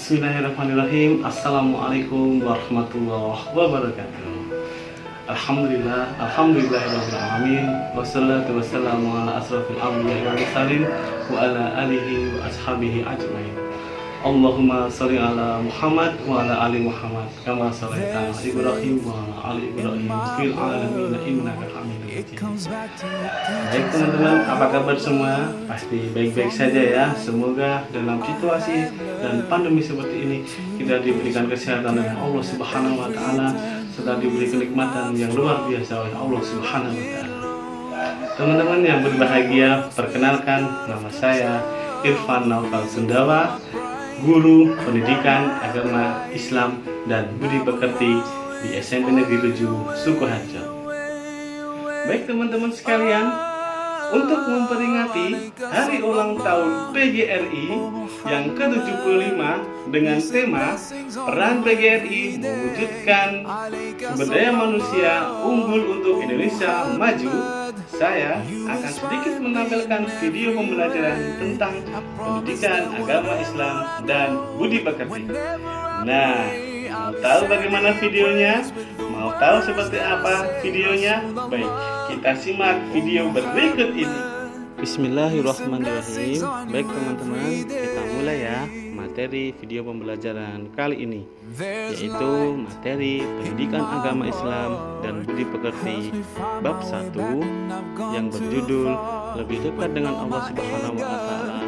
Bismillahirrahmanirrahim. Assalamualaikum warahmatullahi wabarakatuh. Alhamdulillahirabbil alamin. Wassalatu wassalamu ala asrofil anbiya'i wal mursalin wa ala alihi wa ashabihi ajmain. Allahumma sholli ala Muhammad wa ala ali Muhammad kama shallaita ala Ibrahim wa ala ali Ibrahim fil alamin innaka Hamidum Majid. Baik teman-teman, apa kabar semua? Pasti baik-baik saja ya. Semoga dalam situasi dan pandemi seperti ini kita diberikan kesehatan oleh Allah Subhanahu wa taala serta diberi kenikmatan yang luar biasa oleh Allah Subhanahu wa taala. Teman-teman yang berbahagia, perkenalkan nama saya Irfan Naufal Sundawa, guru pendidikan agama Islam dan budi pekerti di SMP Negeri 7 Sukoharjo. Baik teman-teman sekalian, untuk memperingati hari ulang tahun PGRI yang ke-75 dengan tema peran PGRI mewujudkan sumber daya manusia unggul untuk Indonesia maju, saya akan sedikit menampilkan video pembelajaran tentang pendidikan agama Islam dan budi pekerti. Nah, mau tahu bagaimana videonya? Mau tahu seperti apa videonya? Baik, kita simak video berikut ini. Bismillahirrahmanirrahim. Baik teman-teman, kita mulai ya materi video pembelajaran kali ini, yaitu materi pendidikan agama Islam dan budi pekerti bab 1 yang berjudul lebih dekat dengan Allah Subhanahu wa taala,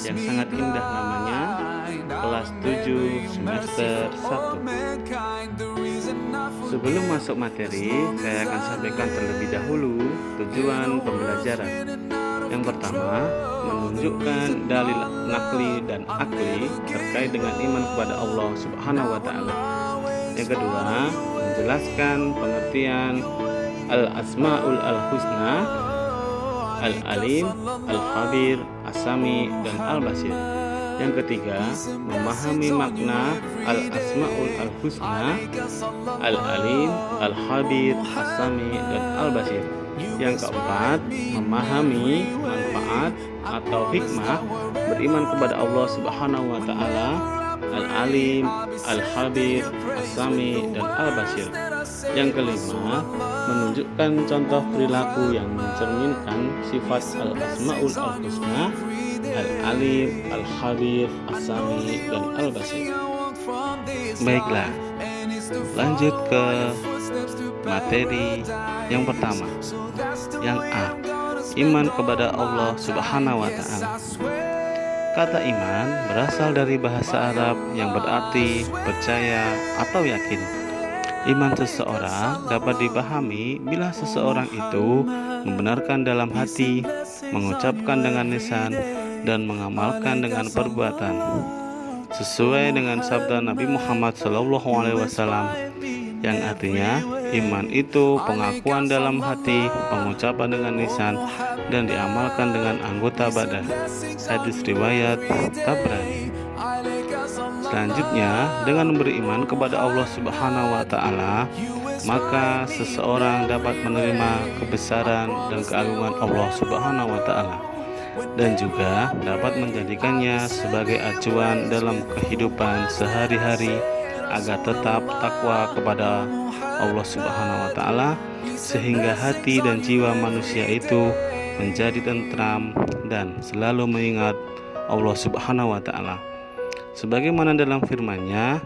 yang sangat indah namanya, kelas 7 semester 1. Sebelum masuk materi, saya akan sampaikan terlebih dahulu tujuan pembelajaran. Yang pertama, menunjukkan dalil nakli dan akli terkait dengan iman kepada Allah Subhanahu wa taala. Yang kedua, menjelaskan pengertian al-asmaul al-husna, al-alim, al-khabir, as-sami, dan al-basir. Yang ketiga, memahami makna al-asmaul al-husna, al-alim, al-khabir, as-sami, dan al-basir. Yang keempat, memahami manfaat atau hikmah beriman kepada Allah Subhanahu wa taala, al-alim, al-khabir, as-sami, dan al-basir. Yang kelima, menunjukkan contoh perilaku yang mencerminkan sifat al-asmaul al-husna, al-alim, al-khabir, as-sami, dan al-basir. Baiklah, lanjut ke materi yang pertama. Yang A, iman kepada Allah Subhanahu wa taala. Kata iman berasal dari bahasa Arab yang berarti percaya atau yakin. Iman seseorang dapat dipahami bila seseorang itu membenarkan dalam hati, mengucapkan dengan lisan, dan mengamalkan dengan perbuatan. Sesuai dengan sabda Nabi Muhammad SAW, yang artinya iman itu pengakuan dalam hati, pengucapan dengan lisan, dan diamalkan dengan anggota badan. Hadis riwayat Tabrani. Selanjutnya, dengan beriman kepada Allah Subhanahu wa taala, maka seseorang dapat menerima kebesaran dan keagungan Allah Subhanahu wa taala, dan juga dapat menjadikannya sebagai acuan dalam kehidupan sehari-hari agar tetap takwa kepada Allah Subhanahu wa taala, sehingga hati dan jiwa manusia itu menjadi tentram dan selalu mengingat Allah Subhanahu wa taala. Sebagaimana dalam firman-Nya,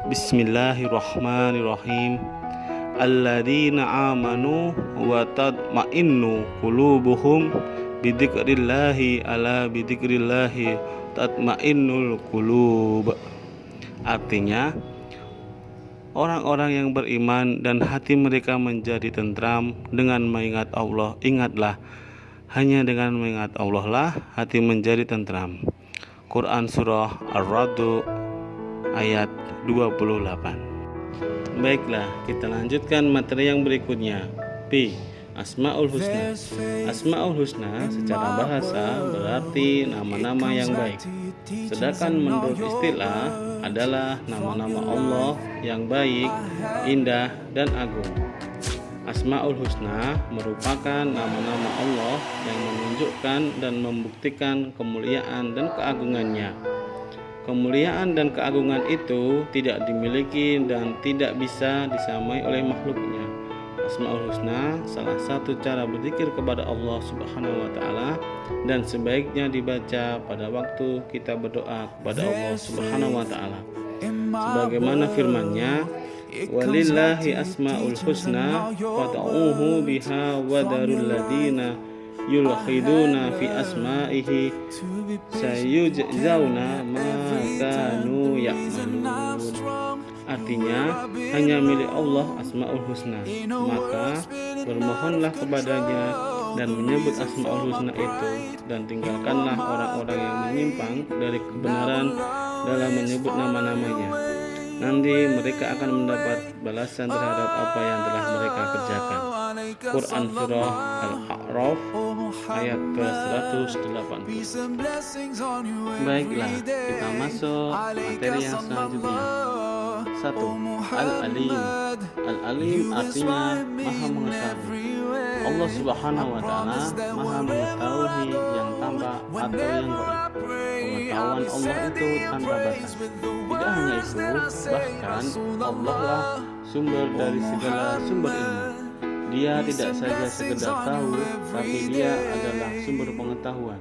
Bismillahirrahmanirrahim, alladzina amanu wa tatma'innu qulubuhum bidzikrillahi ala bidzikrillahi tatma'innul qulub. Artinya, orang-orang yang beriman dan hati mereka menjadi tentram dengan mengingat Allah. Ingatlah, hanya dengan mengingat Allah lah hati menjadi tentram. Quran Surah Ar-Ra'd ayat 28. Baiklah, kita lanjutkan materi yang berikutnya. B, Asmaul Husna. Asmaul Husna secara bahasa berarti nama-nama yang baik. Sedangkan menurut istilah adalah nama-nama Allah yang baik, indah, dan agung. Asmaul Husna merupakan nama-nama Allah yang menunjukkan dan membuktikan kemuliaan dan keagungannya. Kemuliaan dan keagungan itu tidak dimiliki dan tidak bisa disamai oleh makhluknya. Asmaul Husna salah satu cara berzikir kepada Allah Subhanahu wa taala dan sebaiknya dibaca pada waktu kita berdoa kepada Allah Subhanahu wa taala. Sebagaimana firman-Nya, "Walillahi asmaul husna fad'uhu biha wa darul ladina yulhiduna fi asma'ihi sayujzauna ma kanu ya'malun." Artinya, hanya milik Allah Asmaul Husna, maka bermohonlah kepadanya dan menyebut Asmaul Husna itu, dan tinggalkanlah orang-orang yang menyimpang dari kebenaran dalam menyebut nama-namanya. Nanti mereka akan mendapat balasan terhadap apa yang telah mereka kerjakan. Quran Surah Al-A'raf ayat ke-180. Baiklah, kita masuk materi yang selanjutnya. 1. Al-Alim. Al-Alim artinya Maha Mengetahui. Allah Subhanahu wa taala Maha mengetahui yang tampak atau yang gaib. Pengetahuan Allah itu tanpa batas. Tidak hanya itu, bahkan Allah lah sumber dari segala sumber ilmu. Dia tidak saja sekedar tahu, tapi Dia adalah sumber pengetahuan.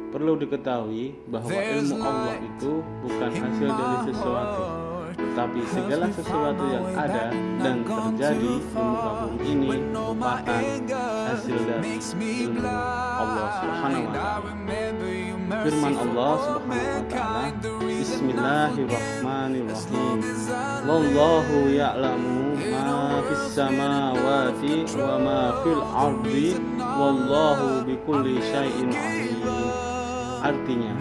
Perlu diketahui bahwa ilmu Allah itu bukan hasil dari sesuatu, tetapi segala sesuatu yang ada dan terjadi di muka bumi ini merupakan hasil dari ilmu Allah Subhanahu wa taala. Firman Allah Subhanahu wa taala, Bismillahirrahmanirrahim. Wallahu ya'lamu ma fis samawati wa ma fil ardi wallahu bikulli syai'in alim. Artinya,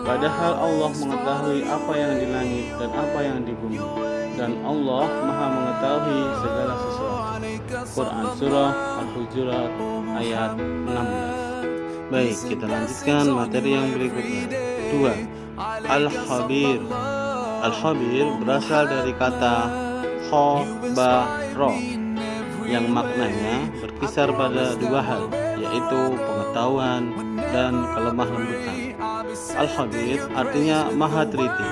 padahal Allah mengetahui apa yang di langit dan apa yang di bumi, dan Allah Maha mengetahui segala sesuatu. Quran Surah Al-Hujurat ayat 16. Baik, kita lanjutkan materi yang berikutnya. 2. Al-Khabir. Al-Khabir berasal dari kata khabara yang maknanya berkisar pada dua hal, yaitu pengetahuan dan kelemah lembutan. Al-Khabir artinya Maha Teliti.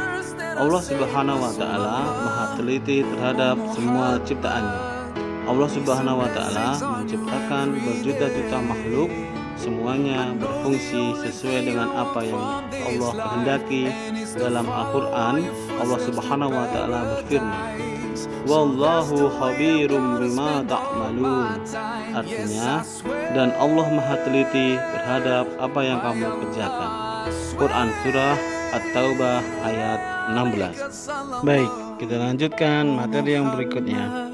Allah Subhanahu wa taala Maha Teliti terhadap semua ciptaannya. Allah Subhanahu wa taala menciptakan berjuta-juta makhluk, semuanya berfungsi sesuai dengan apa yang Allah kehendaki. Dalam Al-Qur'an, Allah Subhanahu wa taala berfirman, "Wallahu khabirum bima ta'malun." Artinya, dan Allah Maha Teliti terhadap apa yang kamu kerjakan. Quran Surah At-Taubah ayat 16. Baik, kita lanjutkan materi yang berikutnya.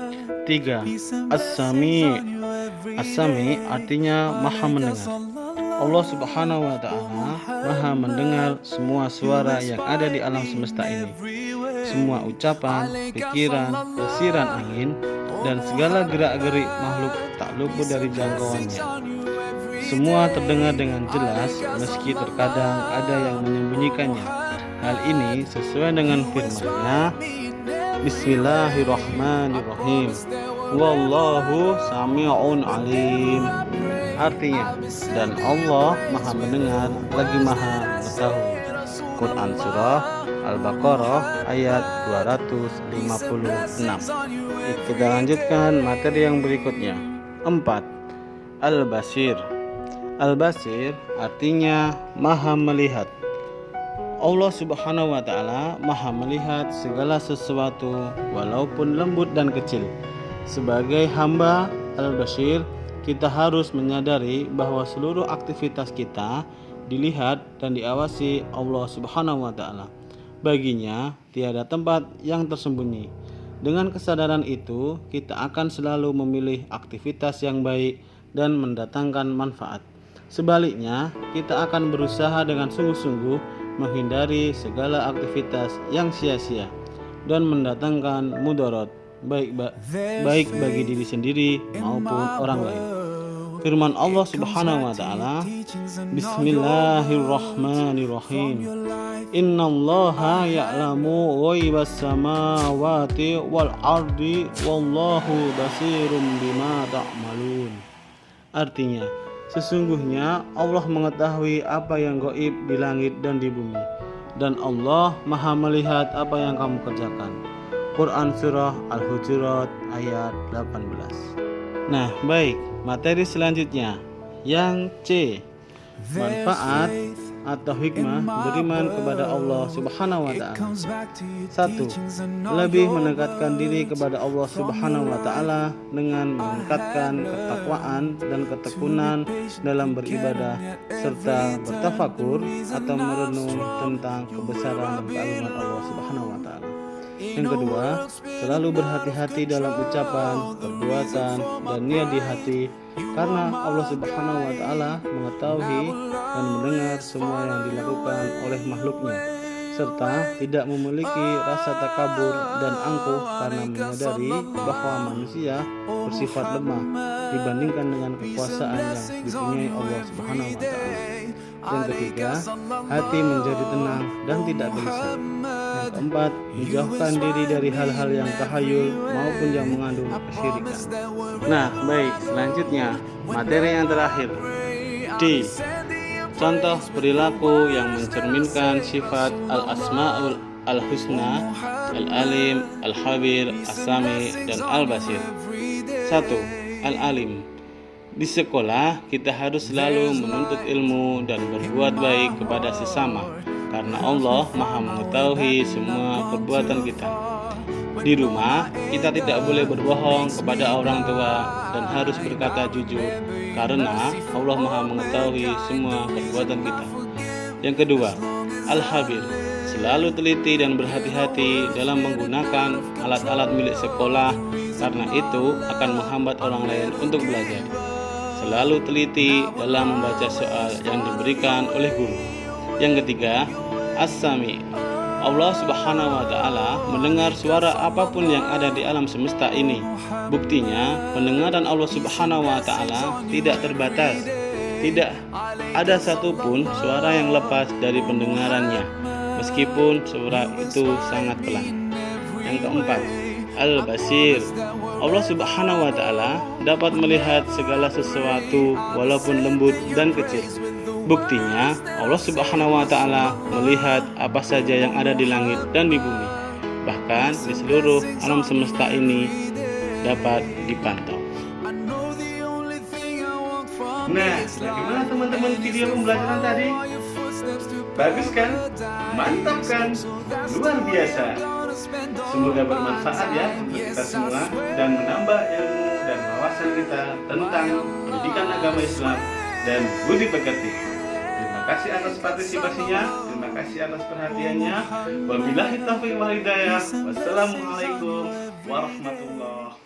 3. As-Sami. As-Sami artinya Maha Mendengar. Allah Subhanahu wa taala Maha mendengar semua suara yang ada di alam semesta ini. Semua ucapan, pikiran, desiran angin, dan segala gerak-gerik makhluk tak luput dari jangkauannya. Semua terdengar dengan jelas, meski terkadang ada yang menyembunyikannya. Hal ini sesuai dengan firman-Nya, Bismillahirrahmanirrahim. Wallahu sami'un alim. Artinya, dan Allah Maha mendengar lagi Maha mengetahui. Quran Surah Al-Baqarah ayat 256. Kita lanjutkan materi yang berikutnya. 4. Al-Basir. Al-Basir artinya Maha Melihat. Allah Subhanahu wa taala Maha melihat segala sesuatu walaupun lembut dan kecil. Sebagai hamba Al-Basir, kita harus menyadari bahwa seluruh aktivitas kita dilihat dan diawasi Allah Subhanahu wa taala. Baginya tiada tempat yang tersembunyi. Dengan kesadaran itu, kita akan selalu memilih aktivitas yang baik dan mendatangkan manfaat. Sebaliknya, kita akan berusaha dengan sungguh-sungguh menghindari segala aktivitas yang sia-sia dan mendatangkan mudarat, baik bagi diri sendiri maupun orang lain. Firman Allah Subhanahu wa taala, Bismillahirrahmanirrahim. Innallaha ya'lamu ghaibas samawati wal ardi wallahu basirum bima ta'malun. Artinya, sesungguhnya Allah mengetahui apa yang gaib di langit dan di bumi, dan Allah Maha melihat apa yang kamu kerjakan. Quran Surah Al-Hujurat ayat 18. Nah, baik, materi selanjutnya yang C, manfaat atau hikmah beriman kepada Allah Subhanahu wa Ta'ala. 1. Lebih mendekatkan diri kepada Allah Subhanahu wa Ta'ala dengan meningkatkan ketakwaan dan ketekunan dalam beribadah serta bertafakur atau merenung tentang kebesaran dan keagungan Allah Subhanahu wa Ta'ala. Yang kedua, selalu berhati-hati dalam ucapan, perbuatan, dan niat di hati, karena Allah Subhanahu wa Ta'ala mengetahui dan mendengar semua yang dilakukan oleh makhluknya, serta tidak memiliki rasa takabur dan angkuh karena menyadari bahwa manusia bersifat lemah dibandingkan dengan kekuasaan yang dipunyai Allah Subhanahu wa Ta'ala. Yang ketiga, hati menjadi tenang dan tidak gelisah. Yang keempat, menjauhkan diri dari hal-hal yang tahayul maupun yang mengandung kesyirikan. Nah, baik, selanjutnya materi yang terakhir, D. Contoh perilaku yang mencerminkan sifat Al-Asma'ul Al-Husna, Al-Alim, Al-Khabir, As-Sami, dan Al-Basir. 1. Al-Alim. Di sekolah kita harus selalu menuntut ilmu dan berbuat baik kepada sesama, karena Allah Maha mengetahui semua perbuatan kita. Di rumah kita tidak boleh berbohong kepada orang tua dan harus berkata jujur, karena Allah Maha mengetahui semua perbuatan kita. Yang kedua, Al-Khabir. Selalu teliti dan berhati-hati dalam menggunakan alat-alat milik sekolah, karena itu akan menghambat orang lain untuk belajar. Selalu teliti dalam membaca soal yang diberikan oleh guru. Yang ketiga, As-Sami. Allah Subhanahu wa Ta'ala mendengar suara apapun yang ada di alam semesta ini. Buktinya, pendengaran Allah Subhanahu wa Ta'ala tidak terbatas. Tidak ada satupun suara yang lepas dari pendengarannya, meskipun suara itu sangat pelan. Yang keempat, Al-Basir. Allah Subhanahu wa Ta'ala dapat melihat segala sesuatu walaupun lembut dan kecil. Buktinya, Allah Subhanahu wa Ta'ala melihat apa saja yang ada di langit dan di bumi, bahkan di seluruh alam semesta ini dapat dipantau. Nah, bagaimana teman-teman video pembelajaran tadi? Bagus kan? Mantap kan? Luar biasa. Semoga bermanfaat ya untuk kita semua dan menambah ilmu dan wawasan kita tentang pendidikan agama Islam dan budi pekerti. Terima kasih atas partisipasinya, terima kasih atas perhatiannya. Wabillahi taufiq wal hidayah. Wassalamualaikum warahmatullahi wabarakatuh.